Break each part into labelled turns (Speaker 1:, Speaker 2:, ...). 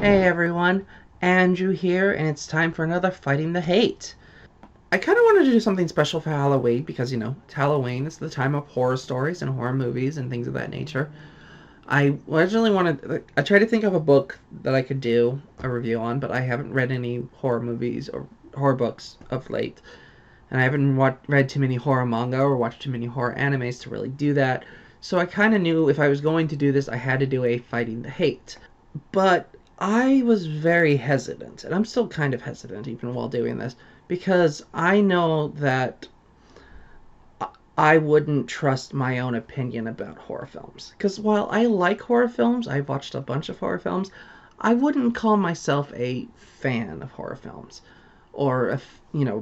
Speaker 1: Hey everyone, Andrew here, and it's time for another Fighting the Hate. I kind of wanted to do something special for Halloween because, it's Halloween. It's the time of horror stories and horror movies and things of that nature. I originally I tried to think of a book that I could do a review on, but I haven't read any horror movies or horror books of late. And I haven't read too many horror manga or watched too many horror animes to really do that. So I kind of knew if I was going to do this, I had to do a Fighting the Hate. But I was very hesitant, and I'm still kind of hesitant even while doing this, because I know that I wouldn't trust my own opinion about horror films. Because while I like horror films, I've watched a bunch of horror films, I wouldn't call myself a fan of horror films. Or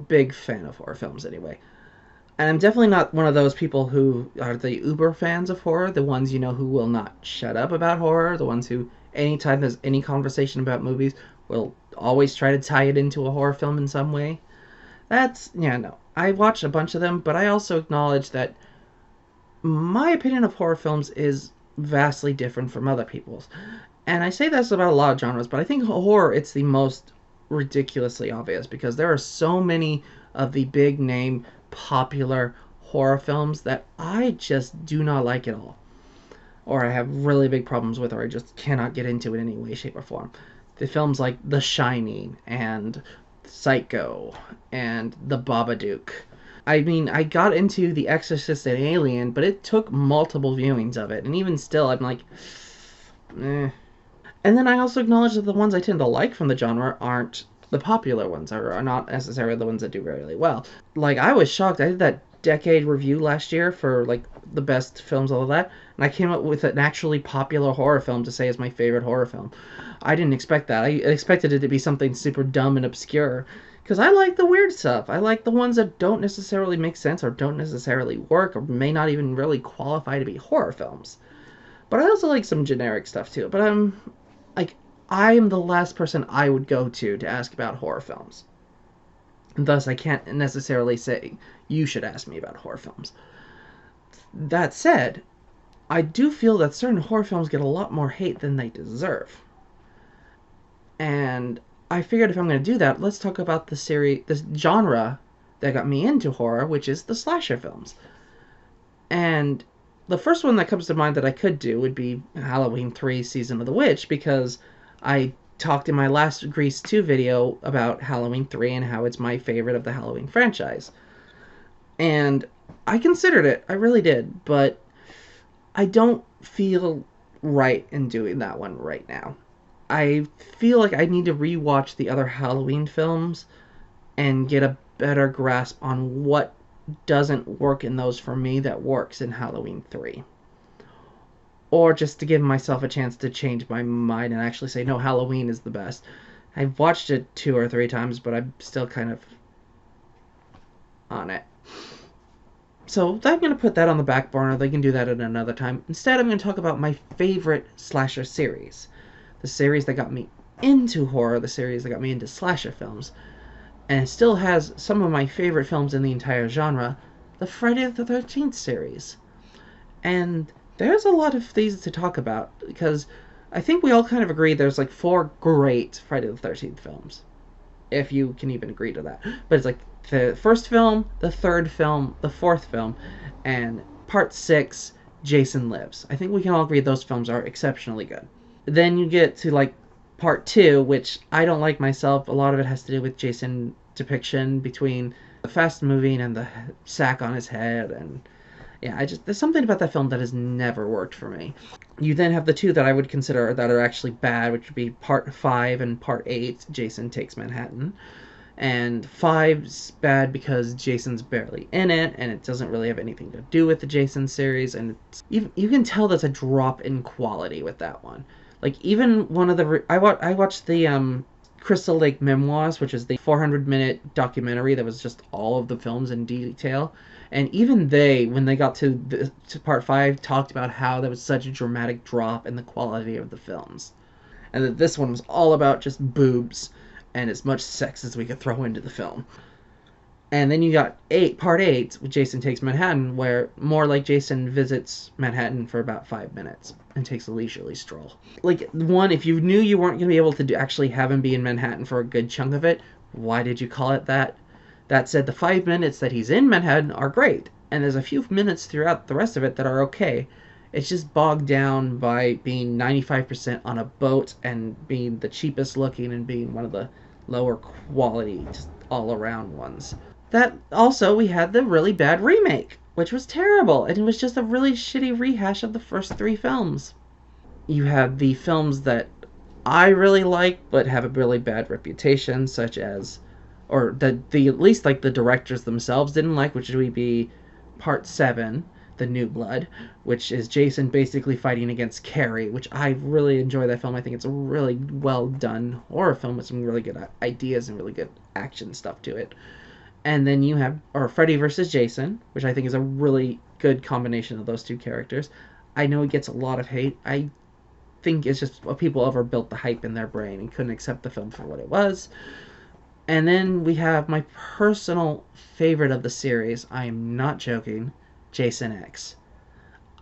Speaker 1: big fan of horror films anyway. And I'm definitely not one of those people who are the uber fans of horror, the ones who will not shut up about horror, the ones who anytime there's any conversation about movies will always try to tie it into a horror film in some way. No. I watch a bunch of them, but I also acknowledge that my opinion of horror films is vastly different from other people's. And I say this about a lot of genres, but I think horror it's the most ridiculously obvious because there are so many of the big name popular horror films that I just do not like at all. Or I have really big problems with, or I just cannot get into in any way, shape, or form. The films like The Shining and Psycho and The Babadook. I mean, I got into The Exorcist and Alien, but it took multiple viewings of it, and even still, I'm like, eh. And then I also acknowledge that the ones I tend to like from the genre aren't the popular ones, or are not necessarily the ones that do really well. Like, I was shocked. I did that decade review last year for, like, the best films, all of that, and I came up with an actually popular horror film to say is my favorite horror film. I didn't expect that. I expected it to be something super dumb and obscure. Because I like the weird stuff. I like the ones that don't necessarily make sense or don't necessarily work or may not even really qualify to be horror films. But I also like some generic stuff too. But like, I am the last person I would go to ask about horror films. And thus, I can't necessarily say you should ask me about horror films. That said, I do feel that certain horror films get a lot more hate than they deserve. And I figured if I'm going to do that, let's talk about the genre that got me into horror, which is the slasher films. And the first one that comes to mind that I could do would be Halloween 3 Season of the Witch, because I talked in my last Grease 2 video about Halloween 3 and how it's my favorite of the Halloween franchise. And I considered it, I really did, but I don't feel right in doing that one right now. I feel like I need to rewatch the other Halloween films and get a better grasp on what doesn't work in those for me that works in Halloween 3. Or just to give myself a chance to change my mind and actually say, no, Halloween is the best. I've watched it 2 or 3 times, but I'm still kind of on it. So I'm going to put that on the back burner. They can do that at another time. Instead, I'm going to talk about my favorite slasher series. The series that got me into horror, the series that got me into slasher films. And it still has some of my favorite films in the entire genre, the Friday the 13th series. And there's a lot of these to talk about because I think we all kind of agree there's like 4 great Friday the 13th films. If you can even agree to that. But it's like the first film, the third film, the fourth film, and part 6, Jason Lives. I think we can all agree those films are exceptionally good. Then you get to like part 2, which I don't like myself. A lot of it has to do with Jason depiction between the fast moving and the sack on his head, and yeah, there's something about that film that has never worked for me. You then have the 2 that I would consider that are actually bad, which would be part 5 and part 8, Jason Takes Manhattan. And 5's bad because Jason's barely in it, and it doesn't really have anything to do with the Jason series, and you can tell there's a drop in quality with that one. Like, even one of the I watched the Crystal Lake Memoirs, which is the 400-minute documentary that was just all of the films in detail. And even they, when they got to part 5, talked about how there was such a dramatic drop in the quality of the films. And that this one was all about just boobs and as much sex as we could throw into the film. And then you got part 8, with Jason Takes Manhattan, where more like Jason visits Manhattan for about 5 minutes and takes a leisurely stroll. Like, one, if you knew you weren't going to be able to actually have him be in Manhattan for a good chunk of it, why did you call it that? That said, the 5 minutes that he's in Manhattan are great, and there's a few minutes throughout the rest of it that are okay. It's just bogged down by being 95% on a boat and being the cheapest looking and being one of the lower quality, just all around ones. That also, we had the really bad remake, which was terrible, and it was just a really shitty rehash of the first 3 films. You have the films that I really like but have a really bad reputation, such as, or the at least like the directors themselves didn't like, which would be Part 7, The New Blood, which is Jason basically fighting against Carrie, which I really enjoy that film. I think it's a really well done horror film with some really good ideas and really good action stuff to it. And then you have Freddy vs. Jason, which I think is a really good combination of those two characters. I know it gets a lot of hate. I think it's just people overbuilt the hype in their brain and couldn't accept the film for what it was. And then we have my personal favorite of the series. I am not joking. Jason X.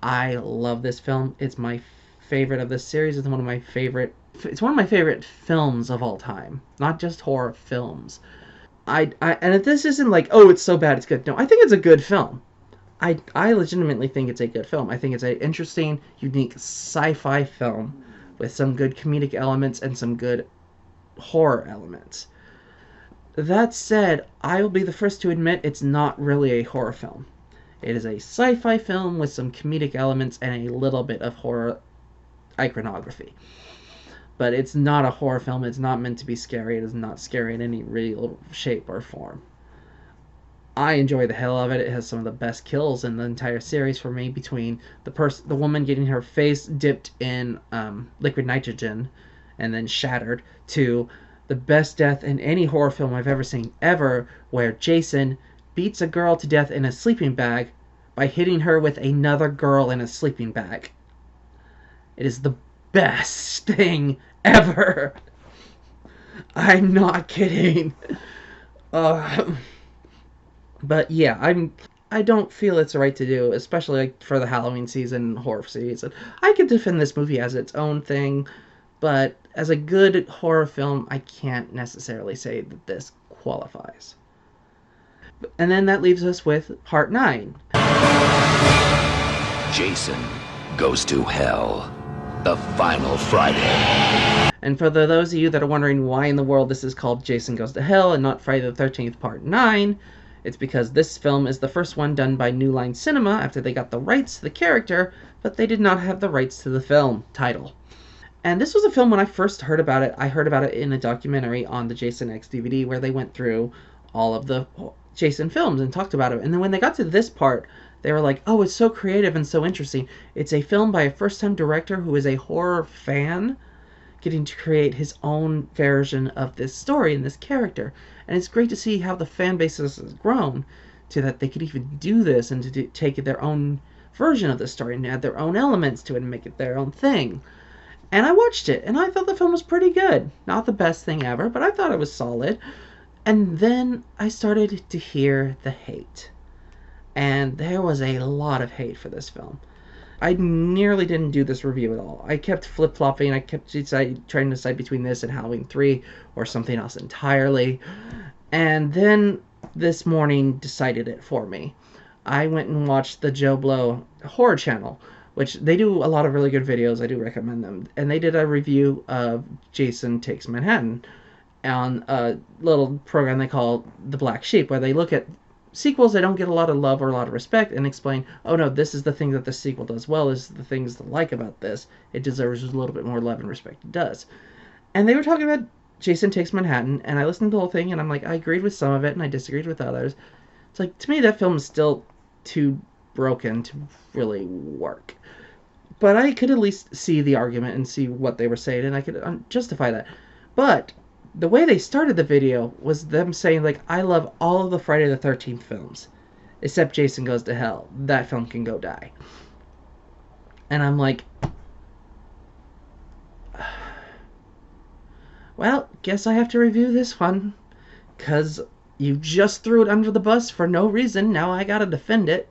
Speaker 1: I love this film. It's my favorite of the series. It's one of my favorite. It's one of my favorite films of all time. Not just horror films. And if this isn't like, oh, it's so bad it's good. No, I think it's a good film. I legitimately think it's a good film. I think it's an interesting, unique sci-fi film with some good comedic elements and some good horror elements. That said, I will be the first to admit it's not really a horror film. It is a sci-fi film with some comedic elements and a little bit of horror iconography. But it's not a horror film. It's not meant to be scary. It is not scary in any real shape or form. I enjoy the hell of it. It has some of the best kills in the entire series for me, between the woman getting her face dipped in liquid nitrogen and then shattered, to the best death in any horror film I've ever seen ever, where Jason beats a girl to death in a sleeping bag by hitting her with another girl in a sleeping bag. It is the best thing ever. I'm not kidding. But yeah, I don't feel it's right to do, especially like for the Halloween season horror season. I could defend this movie as its own thing, but as a good horror film, I can't necessarily say that this qualifies. And then that leaves us with Part 9.
Speaker 2: Jason Goes to Hell. The Final Friday.
Speaker 1: And for those of you that are wondering why in the world this is called Jason Goes to Hell and not Friday the 13th Part 9, it's because this film is the first one done by New Line Cinema after they got the rights to the character, but they did not have the rights to the film title. And this was a film, when I first heard about it, I heard about it in a documentary on the Jason X DVD where they went through all of the Jason films and talked about it. And then when they got to this part, they were like, oh, it's so creative and so interesting. It's a film by a first-time director who is a horror fan getting to create his own version of this story and this character. And it's great to see how the fan base has grown to that they could even do this and to take their own version of the story and add their own elements to it and make it their own thing. And I watched it, and I thought the film was pretty good. Not the best thing ever, but I thought it was solid. And then I started to hear the hate. And there was a lot of hate for this film. I nearly didn't do this review at all. I kept flip-flopping. I kept trying to decide between this and Halloween 3 or something else entirely. And then this morning decided it for me. I went and watched the Joe Blow Horror Channel, which they do a lot of really good videos. I do recommend them. And they did a review of Jason Takes Manhattan on a little program they call The Black Sheep, where they look at sequels that don't get a lot of love or a lot of respect and explain, oh no, this is the thing that the sequel does well, is the things to like about this. It deserves a little bit more love and respect. It does. And they were talking about Jason Takes Manhattan, and I listened to the whole thing, and I'm like, I agreed with some of it, and I disagreed with others. It's like, to me, that film is still too broken to really work. But I could at least see the argument and see what they were saying, and I could justify that. But the way they started the video was them saying, like, I love all of the Friday the 13th films, except Jason Goes to Hell. That film can go die. And I'm like, well, guess I have to review this one, because You just threw it under the bus for no reason. Now I gotta defend it.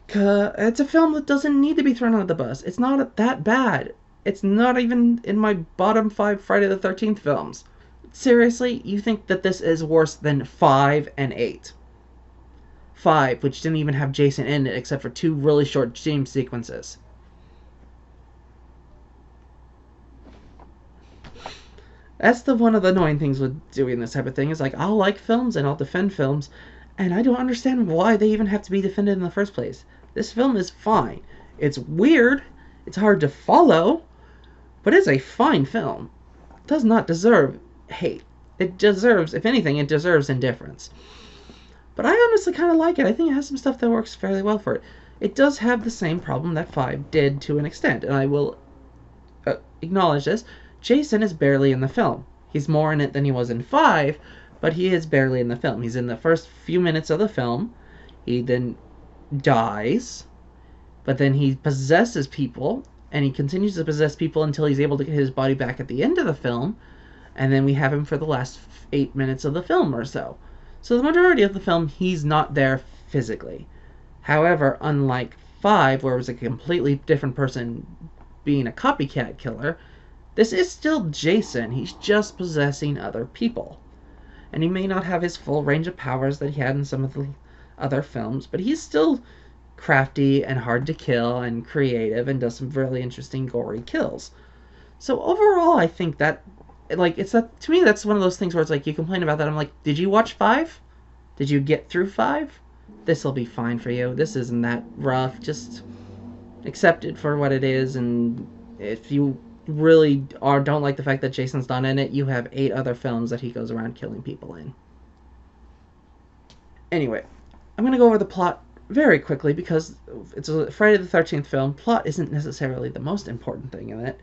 Speaker 1: It's a film that doesn't need to be thrown under the bus. It's not that bad. It's not even in my bottom 5 Friday the 13th films. Seriously, you think that this is worse than 5 and 8? 5, which didn't even have Jason in it except for 2 really short dream sequences. That's one of the annoying things with doing this type of thing, is like, I'll like films and I'll defend films, and I don't understand why they even have to be defended in the first place. This film is fine. It's weird, it's hard to follow, but it's a fine film. It does not deserve hate. It deserves, if anything, it deserves indifference. But I honestly kind of like it. I think it has some stuff that works fairly well for it. It does have the same problem that 5 did to an extent, and I will acknowledge this. Jason is barely in the film. He's more in it than he was in 5, but he is barely in the film. He's in the first few minutes of the film. He then dies, but then he possesses people, and he continues to possess people until he's able to get his body back at the end of the film, and then we have him for the last 8 minutes of the film or so. So the majority of the film, he's not there physically. However, unlike 5, where it was a completely different person being a copycat killer, this is still Jason. He's just possessing other people. And he may not have his full range of powers that he had in some of the other films, but he's still crafty and hard to kill and creative and does some really interesting gory kills. So overall, I think that, like, it's that, to me, that's one of those things where it's like, you complain about that, I'm like, did you watch 5? Did you get through 5? This'll be fine for you. This isn't that rough. Just accept it for what it is, and if you really don't like the fact that Jason's not in it, you have 8 other films that he goes around killing people in. Anyway, I'm going to go over the plot very quickly because it's a Friday the 13th film. Plot isn't necessarily the most important thing in it,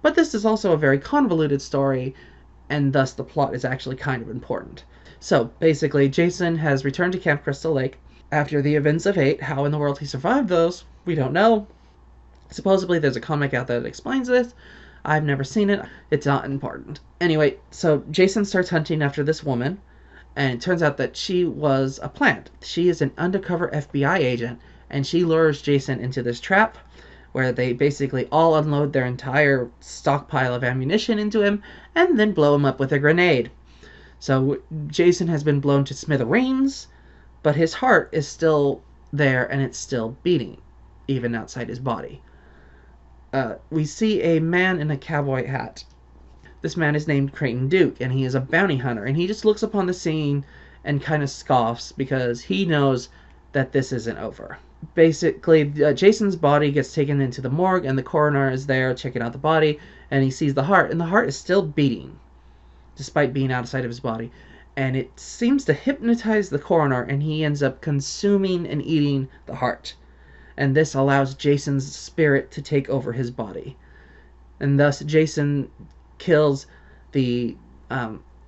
Speaker 1: but this is also a very convoluted story, and thus the plot is actually kind of important. So, basically, Jason has returned to Camp Crystal Lake after the events of 8. How in the world he survived those, we don't know. Supposedly there's a comic out there that explains this. I've never seen it. It's not important. Anyway, so Jason starts hunting after this woman, and it turns out that she was a plant. She is an undercover FBI agent, and she lures Jason into this trap where they basically all unload their entire stockpile of ammunition into him and then blow him up with a grenade. So Jason has been blown to smithereens, but his heart is still there and it's still beating, even outside his body. We see a man in a cowboy hat. This man is named Creighton Duke, and he is a bounty hunter, and he just looks upon the scene and kind of scoffs because he knows that this isn't over. Basically, Jason's body gets taken into the morgue, and the coroner is there checking out the body, and he sees the heart, and the heart is still beating, despite being outside of his body. And it seems to hypnotize the coroner, and he ends up consuming and eating the heart. And this allows Jason's spirit to take over his body. And thus, Jason kills the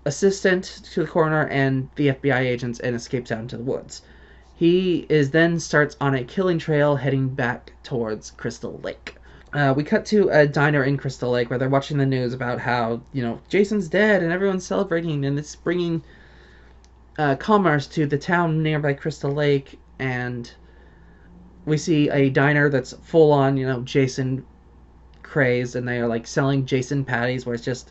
Speaker 1: assistant to the coroner and the FBI agents and escapes out into the woods. He then starts on a killing trail heading back towards Crystal Lake. We cut to a diner in Crystal Lake where they're watching the news about how, Jason's dead and everyone's celebrating, and it's bringing commerce to the town nearby Crystal Lake. And we see a diner that's full on, Jason craze, and they are like selling Jason patties where it's just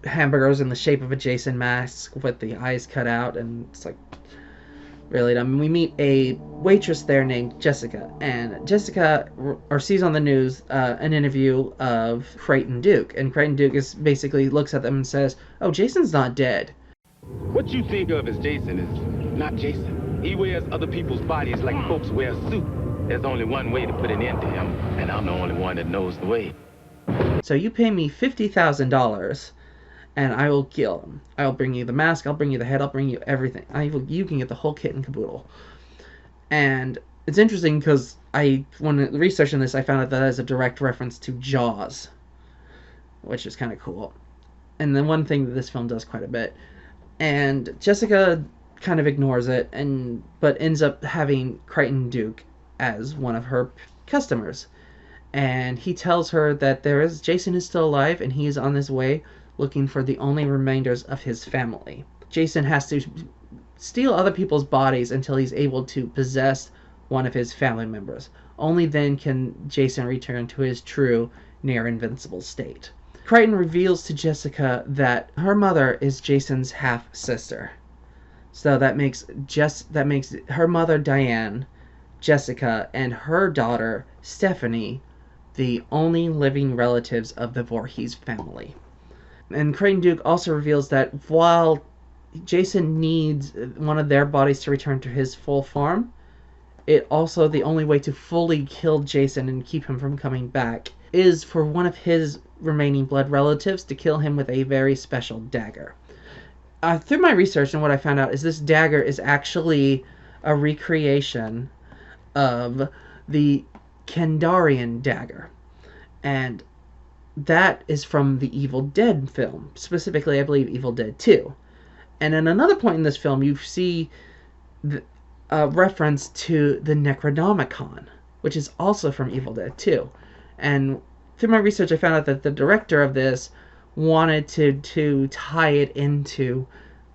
Speaker 1: hamburgers in the shape of a Jason mask with the eyes cut out, and it's like really dumb. We meet a waitress there named Jessica, and Jessica sees on the news an interview of Creighton Duke, and Creighton Duke basically looks at them and says, "Oh, Jason's not dead."
Speaker 3: What you think of as Jason is not Jason. He wears other people's bodies like folks wear a suit. There's only one way to put an end to him, and I'm the only one that knows the way.
Speaker 1: So you pay me $50,000, and I will kill him. I'll bring you the mask, I'll bring you the head, I'll bring you everything. You can get the whole kit and caboodle. And it's interesting because when researching this, I found out that is a direct reference to Jaws, which is kind of cool. And then one thing that this film does quite a bit. And Jessica kind of ignores it, but ends up having Creighton Duke as one of her customers. And he tells her that Jason is still alive, and he is on his way looking for the only remainders of his family. Jason has to steal other people's bodies until he's able to possess one of his family members. Only then can Jason return to his true, near invincible state. Crichton reveals to Jessica that her mother is Jason's half-sister. So that makes her mother, Diane, Jessica, and her daughter, Stephanie, the only living relatives of the Voorhees family. And Creighton Duke also reveals that while Jason needs one of their bodies to return to his full form, it also, the only way to fully kill Jason and keep him from coming back is for one of his remaining blood relatives to kill him with a very special dagger. Through my research, and what I found out is this dagger is actually a recreation of the Kandarian dagger. And that is from the Evil Dead film. Specifically, I believe Evil Dead 2. And at another point in this film, you see a reference to the Necronomicon, which is also from Evil Dead 2. And through my research, I found out that the director of this wanted to tie it into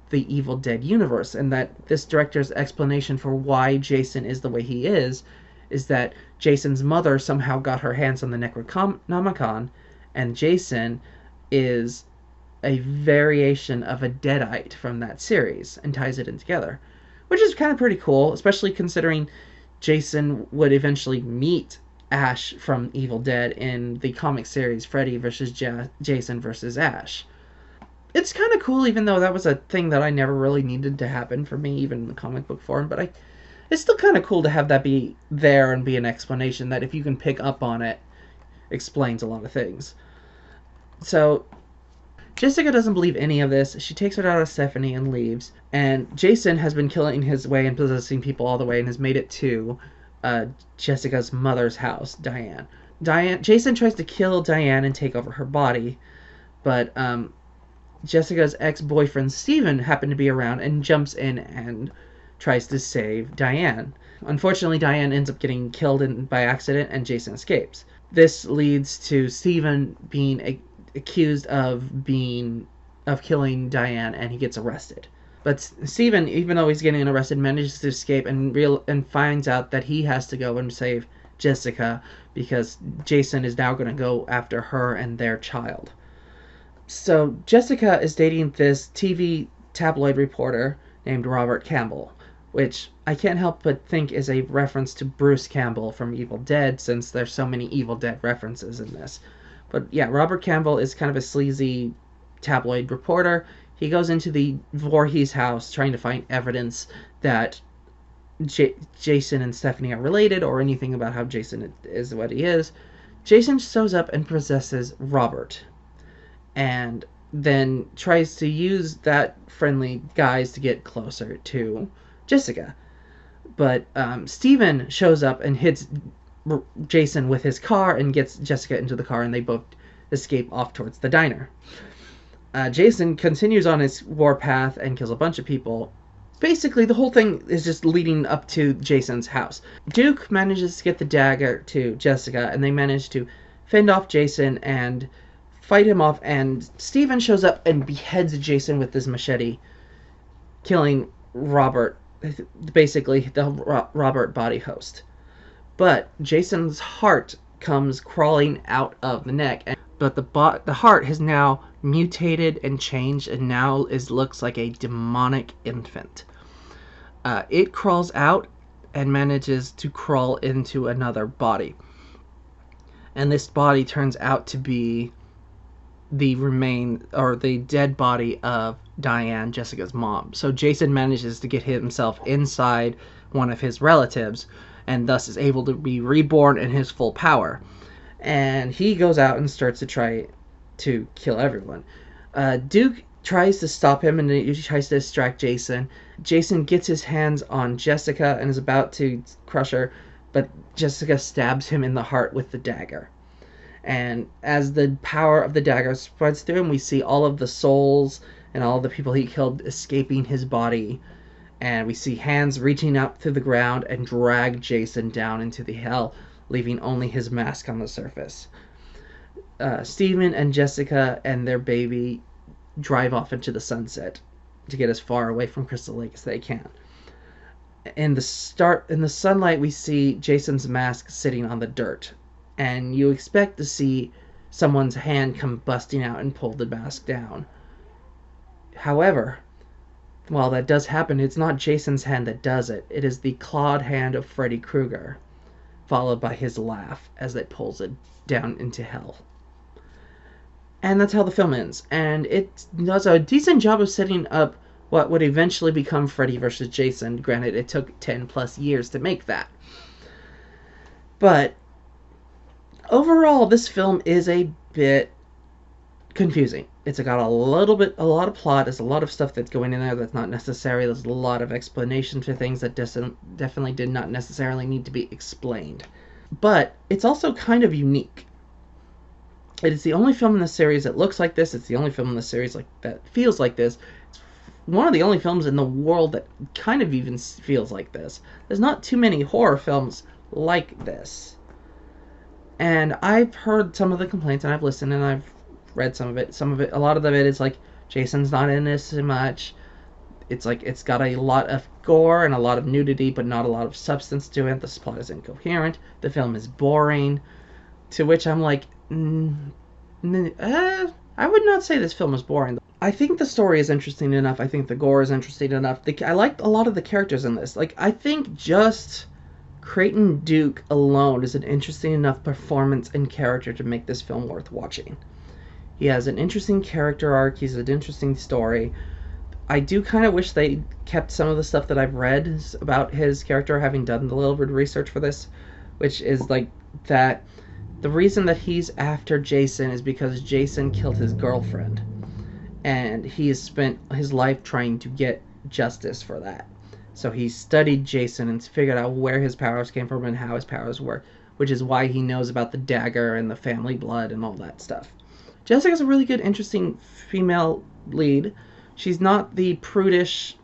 Speaker 1: the Evil Dead universe, and that this director's explanation for why Jason is the way he is that Jason's mother somehow got her hands on the Necronomicon, and Jason is a variation of a Deadite from that series, and ties it in together. Which is kind of pretty cool, especially considering Jason would eventually meet Ash from Evil Dead in the comic series Freddy vs. Jason vs. Ash. It's kind of cool, even though that was a thing that I never really needed to happen for me, even in the comic book form. But it's still kind of cool to have that be there and be an explanation that, if you can pick up on it, explains a lot of things. So Jessica doesn't believe any of this. She takes it out of Stephanie and leaves. And Jason has been killing his way and possessing people all the way and has made it to Jessica's mother's house, Diane. Jason tries to kill Diane and take over her body, but Jessica's ex-boyfriend Steven happened to be around and jumps in and tries to save Diane. Unfortunately, Diane ends up getting killed by accident, and Jason escapes. This leads to Steven being accused of killing Diane, and he gets arrested. But Steven, even though he's getting arrested, manages to escape and finds out that he has to go and save Jessica because Jason is now going to go after her and their child. So Jessica is dating this TV tabloid reporter named Robert Campbell, which I can't help but think is a reference to Bruce Campbell from Evil Dead, since there's so many Evil Dead references in this. But yeah, Robert Campbell is kind of a sleazy tabloid reporter. He goes into the Voorhees house trying to find evidence that Jason and Stephanie are related, or anything about how Jason is what he is. Jason shows up and possesses Robert, and then tries to use that friendly guise to get closer to Jessica. But Steven shows up and hits Jason with his car and gets Jessica into the car, and they both escape off towards the diner. Jason continues on his warpath and kills a bunch of people. Basically, the whole thing is just leading up to Jason's house. Duke manages to get the dagger to Jessica, and they manage to fend off Jason and fight him off, and Steven shows up and beheads Jason with his machete, killing Robert, basically the Robert body host. But Jason's heart comes crawling out of the neck, but the heart has now mutated and changed, and now looks like a demonic infant. It crawls out and manages to crawl into another body, and this body turns out to be the dead body of Diane, Jessica's mom. So Jason manages to get himself inside one of his relatives, and thus is able to be reborn in his full power. And he goes out and starts to try to kill everyone. Duke tries to stop him, and he tries to distract Jason. Jason gets his hands on Jessica and is about to crush her, but Jessica stabs him in the heart with the dagger. And as the power of the dagger spreads through him, we see all of the souls and all of the people he killed escaping his body. And we see hands reaching up through the ground and drag Jason down into the hell, leaving only his mask on the surface. Steven and Jessica and their baby drive off into the sunset. to get as far away from Crystal Lake as they can. In the sunlight, we see Jason's mask sitting on the dirt, and you expect to see someone's hand come busting out and pull the mask down. However, while that does happen, it's not Jason's hand that does it. It is the clawed hand of Freddy Krueger, followed by his laugh as it pulls it down into hell. And that's how the film ends. And it does a decent job of setting up what would eventually become Freddy vs. Jason. Granted, it took 10 plus years to make that. But overall, this film is a bit confusing. It's got a lot of plot. There's a lot of stuff that's going in there that's not necessary. There's a lot of explanation for things that definitely did not necessarily need to be explained. But it's also kind of unique. It is the only film in the series that looks like this. It's the only film in the series that feels like this. It's one of the only films in the world that kind of even feels like this. There's not too many horror films like this. And I've heard some of the complaints, and I've listened, and I've read some of it. A lot of it is like, Jason's not in this so much. It's like, it's got a lot of gore and a lot of nudity, but not a lot of substance to it. The plot is incoherent. The film is boring. To which I'm like, I would not say this film is boring. I think the story is interesting enough. I think the gore is interesting enough. I liked a lot of the characters in this. Like, I think just Creighton Duke alone is an interesting enough performance and character to make this film worth watching. He has an interesting character arc. He's an interesting story. I do kind of wish they kept some of the stuff that I've read about his character, having done a little bit of research for this, which is like that the reason that he's after Jason is because Jason killed his girlfriend, and he has spent his life trying to get justice for that. So he studied Jason and figured out where his powers came from and how his powers work, which is why he knows about the dagger and the family blood and all that stuff. Jessica's a really good, interesting female lead. She's not the prudish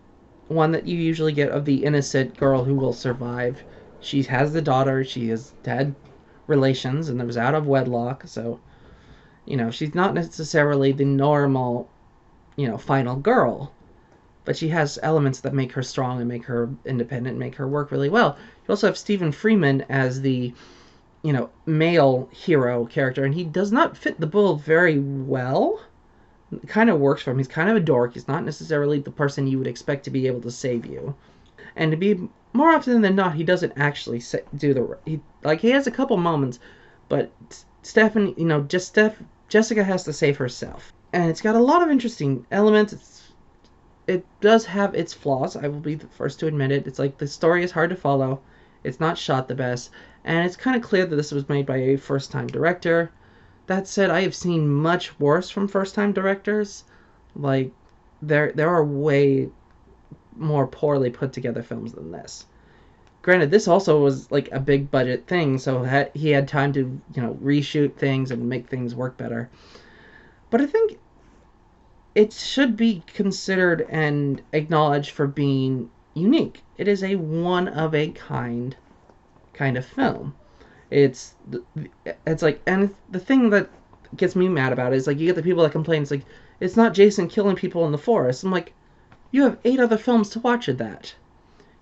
Speaker 1: one that you usually get of the innocent girl who will survive. She has the daughter. She has had relations and was out of wedlock. So, she's not necessarily the normal, final girl. But she has elements that make her strong and make her independent and make her work really well. You also have Stephen Freeman as the male hero character, and he does not fit the bill very well. It kind of works for him. He's kind of a dork. He's not necessarily the person you would expect to be able to save you. And to be more often than not, he doesn't actually do he has a couple moments, but Jessica has to save herself. And it's got a lot of interesting elements. It does have its flaws. I will be the first to admit it. It's like the story is hard to follow. It's not shot the best. And it's kind of clear that this was made by a first-time director. That said, I have seen much worse from first-time directors. Like, there are way more poorly put together films than this. Granted, this also was like a big budget thing, so he had time to, reshoot things and make things work better. But I think it should be considered and acknowledged for being unique. It is a one-of-a-kind of film. It's like, and the thing that gets me mad about it is like, you get the people that complain, it's like, it's not Jason killing people in the forest. I'm like, you have 8 other films to watch of that.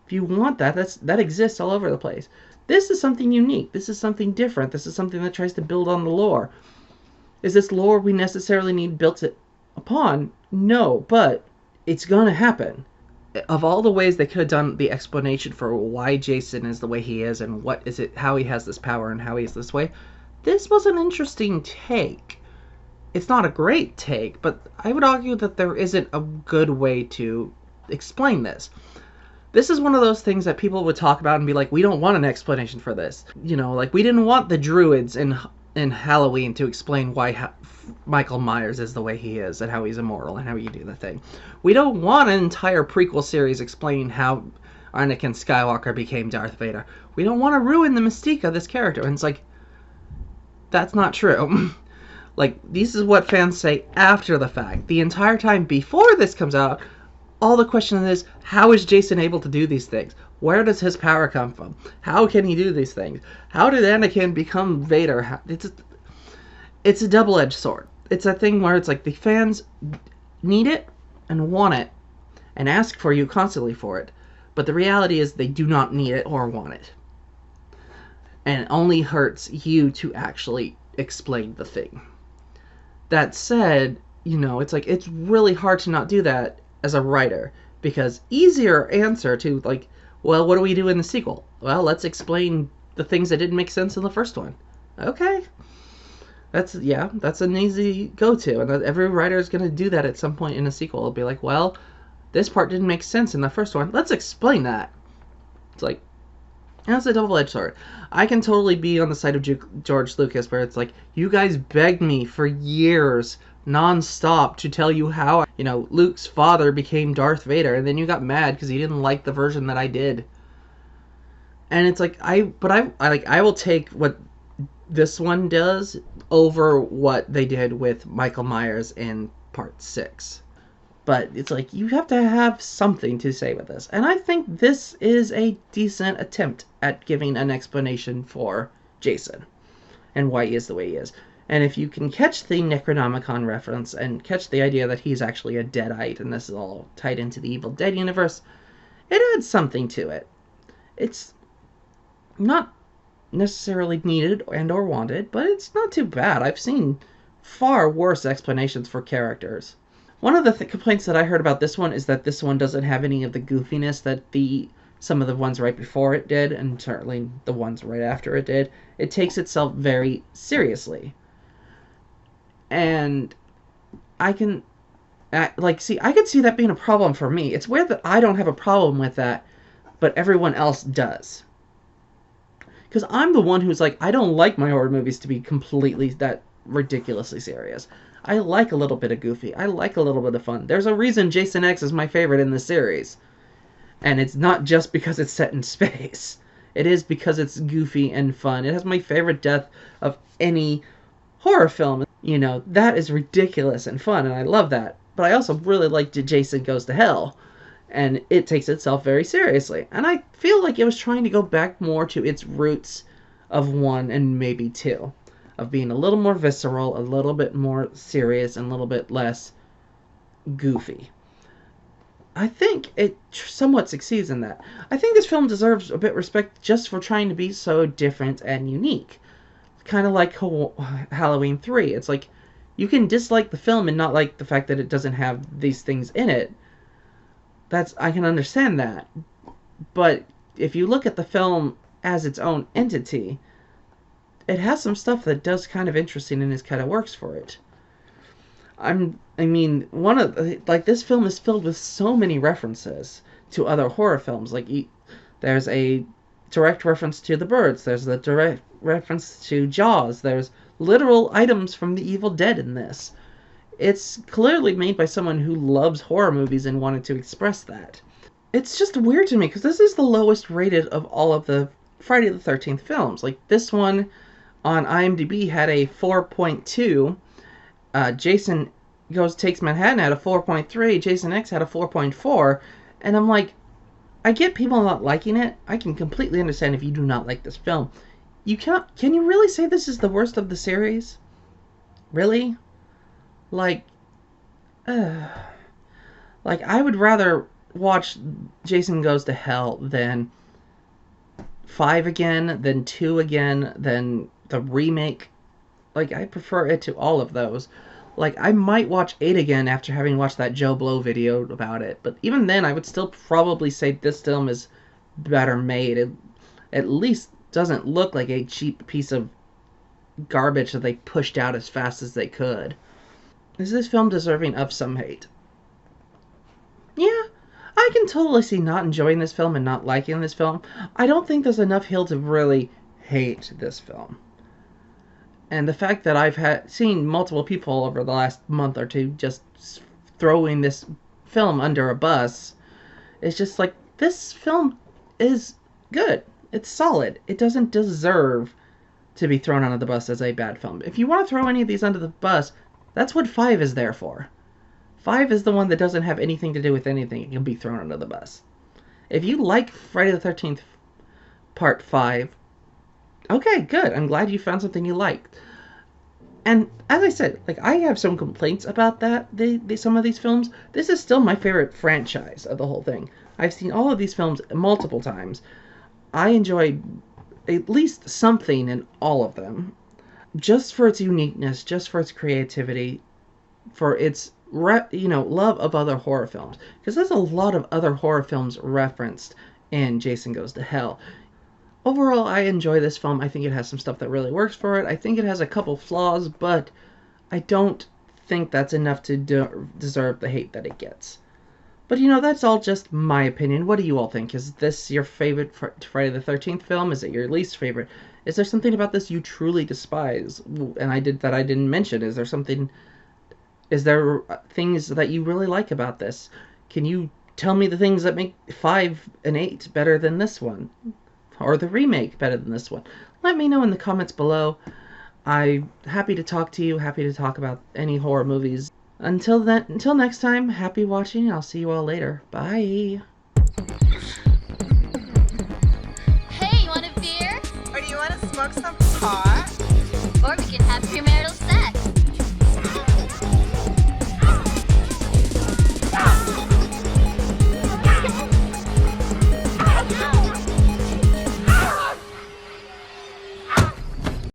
Speaker 1: If you want that, that exists all over the place. This is something unique. This is something different. This is something that tries to build on the lore. Is this lore we necessarily need built upon? No, but it's gonna happen. Of all the ways they could have done the explanation for why Jason is the way he is and how he has this power and how he is this way, this was an interesting take. It's not a great take, but I would argue that there isn't a good way to explain this. This is one of those things that people would talk about and be like, we don't want an explanation for this. Like, we didn't want the druids in Halloween to explain why Michael Myers is the way he is and how he's immortal and how you do the thing. We don't want an entire prequel series explaining how Anakin Skywalker became Darth Vader. We don't want to ruin the mystique of this character. And it's like, that's not true. Like, this is what fans say after the fact. The entire time before this comes out, all the question is, how is Jason able to do these things? Where does his power come from? How can he do these things? How did Anakin become Vader? It's a double-edged sword. It's a thing where it's like the fans need it and want it, and ask for you constantly for it. But the reality is they do not need it or want it. And it only hurts you to actually explain the thing. That said, it's like it's really hard to not do that as a writer, because easier answer to like, well, what do we do in the sequel? Well, let's explain the things that didn't make sense in the first one. Okay. That's an easy go-to, and every writer is going to do that at some point in a sequel. It'll be like, well, this part didn't make sense in the first one. Let's explain that. It's like, that's a double-edged sword. I can totally be on the side of George Lucas, where it's like, you guys begged me for years, non-stop, to tell you how, Luke's father became Darth Vader, and then you got mad because you didn't like the version that I did. And it's like, I will take what this one does over what they did with Michael Myers in Part 6. But it's like, you have to have something to say with this. And I think this is a decent attempt at giving an explanation for Jason and why he is the way he is. And if you can catch the Necronomicon reference and catch the idea that he's actually a Deadite and this is all tied into the Evil Dead universe, it adds something to it. It's not necessarily needed and or wanted, but it's not too bad. I've seen far worse explanations for characters. One of the complaints that I heard about this one is that this one doesn't have any of the goofiness that some of the ones right before it did, and certainly the ones right after it did. It takes itself very seriously. And I could see that being a problem for me. It's weird that I don't have a problem with that, but everyone else does. Because I'm the one who's like, I don't like my horror movies to be completely that ridiculously serious. I like a little bit of goofy. I like a little bit of fun. There's a reason Jason X is my favorite in the series. And it's not just because it's set in space. It is because it's goofy and fun. It has my favorite death of any horror film. That is ridiculous and fun, and I love that. But I also really liked Jason Goes to Hell. And it takes itself very seriously. And I feel like it was trying to go back more to its roots of 1 and maybe 2. Of being a little more visceral, a little bit more serious, and a little bit less goofy. I think it somewhat succeeds in that. I think this film deserves a bit of respect just for trying to be so different and unique. Kind of like Halloween 3. It's like, you can dislike the film and not like the fact that it doesn't have these things in it. I can understand that. But if you look at the film as its own entity, it has some stuff that does kind of interesting and kind of works for it. This film is filled with so many references to other horror films. Like, there's a direct reference to The Birds. There's a direct reference to Jaws. There's literal items from The Evil Dead in this. It's clearly made by someone who loves horror movies and wanted to express that. It's just weird to me, because this is the lowest rated of all of the Friday the 13th films. Like, this one on IMDb had a 4.2. Jason Takes Manhattan had a 4.3. Jason X had a 4.4. And I'm like, I get people not liking it. I can completely understand if you do not like this film. Can you really say this is the worst of the series? Really? Like, I would rather watch Jason Goes to Hell than 5 again, than 2 again, than the remake. Like, I prefer it to all of those. Like, I might watch 8 again after having watched that Joe Blow video about it. But even then, I would still probably say this film is better made. It at least doesn't look like a cheap piece of garbage that they pushed out as fast as they could. Is this film deserving of some hate? Yeah, I can totally see not enjoying this film and not liking this film. I don't think there's enough here to really hate this film. And the fact that I've seen multiple people over the last month or two just throwing this film under a bus, is just like, this film is good. It's solid. It doesn't deserve to be thrown under the bus as a bad film. If you want to throw any of these under the bus, that's what 5 is there for. 5 is the one that doesn't have anything to do with anything. It can be thrown under the bus. If you like Friday the 13th Part 5, okay, good. I'm glad you found something you liked. And as I said, like, I have some complaints about that. Some of these films. This is still my favorite franchise of the whole thing. I've seen all of these films multiple times. I enjoy at least something in all of them, just for its uniqueness, just for its creativity, for its love of other horror films. Because there's a lot of other horror films referenced in Jason Goes to Hell. Overall, I enjoy this film. I think it has some stuff that really works for it. I think it has a couple flaws, but I don't think that's enough to deserve the hate that it gets. But that's all just my opinion. What do you all think? Is this your favorite Friday the 13th film? Is it your least favorite? Is there something about this you truly despise? And I didn't mention. Is there things that you really like about this? Can you tell me the things that make 5 and 8 better than this one? Or the remake better than this one? Let me know in the comments below. I'm happy to talk to you, happy to talk about any horror movies. Until next time, happy watching, and I'll see you all later. Bye!